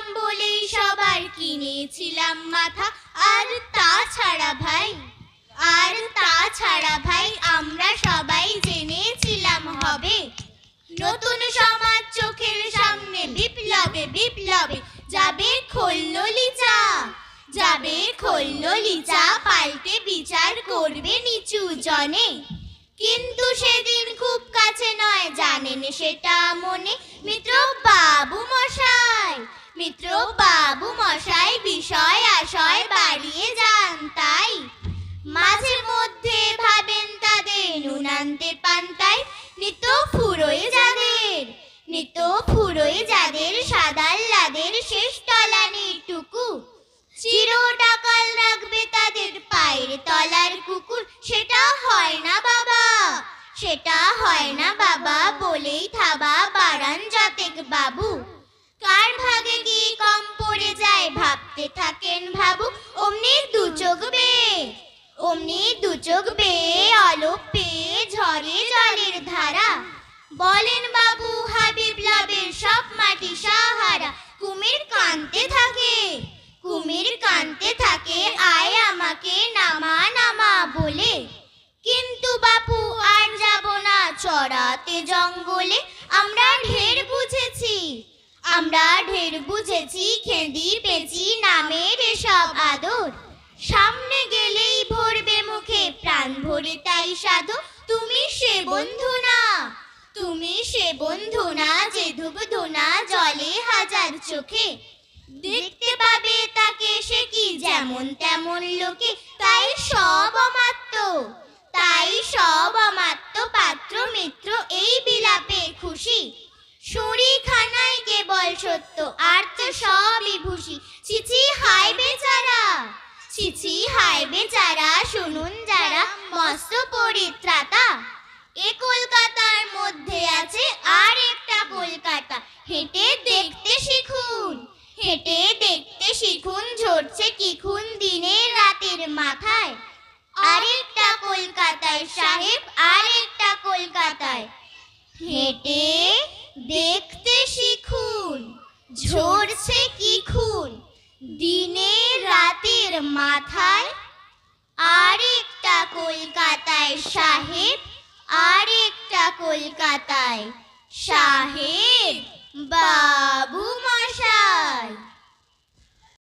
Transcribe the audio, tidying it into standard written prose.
দাম বলেই সবার কিনেছিলাম মাথা। আর তাছাড়া ভাই আমরা সবাই জেনেছিলাম হবে নতুন সমাজ চোখের সামনে বিপ্লবে বিপ্লবে যাবে খোল্ললিচা পাল্টে বিচার করবে নিচু জনে। কিন্তু সেদিন খুব কাছে নয়, জানেন সেটা মনে মিত্র বাবু মশাই বিষয় আশয় বাড়িয়ে যান। তাই মাঝে মধ্যে ভাবেন তাদের নুন আনতে পান্তায় নিত্য ফুরোয় যাদের সাদাল্লাদের শেষ তলানিটুকু চিরটাকাল রাখবে তাদের পায়ের তলার কুকুর। সেটা হয় না বাবা বলেই থাবা বাড়ান যতেক বাবু। কার ভাগে কি কম পড়ে যায় ভাবতে থাকেন ভাবু। অমনি দু চোখ বেয়ে অলপ পেয়ে ঝরে জলের ধারা। বলেন বাবু হাবিব লাভের সব মাটি সাহারা। কুমির কানতে থাকে আয় আমাকে নামা বলে। কিন্তু বাপু আর যাব না চড়াতে জঙ্গলে। আমরা ঢের বুঝেছি খেদি পেঁচি নামের এসব আদর। সামনে গেলেই ভরবে মুখে প্রাণ ভরে তাই সাধু। তুমি সে বন্ধু না যে ধুবধুনা জলে হাজার চোখে। দেখতে পাবে তাকে সে কি যেমন তেমন লোকে। তাই সব অমাত্য পাত্র মিত্র এই বিলাপে খুশি। সুরি খানায় কেবল সত্য আর তো সবই ভুসি। ছিছি হায় বেচারা শুনুন যারা মস্ত পরিত্রাতা। এ কলকাতার মধ্যে আছে আর একটা কলকাতা। হেঁটে দেখতে শিখুন ঝরছে কি খুন দিনের রাতের মাথায়। আরেকটা কলকাতায় সাহেব আরেকটা কলকাতায়। হেঁটে দেখতে শিখুন ঝরছে কি খুন দিনের রাতের মাথায়। আরেকটা কলকাতায় সাহেব আরেকটা কলকাতায় সাহেব বাবু মশাই।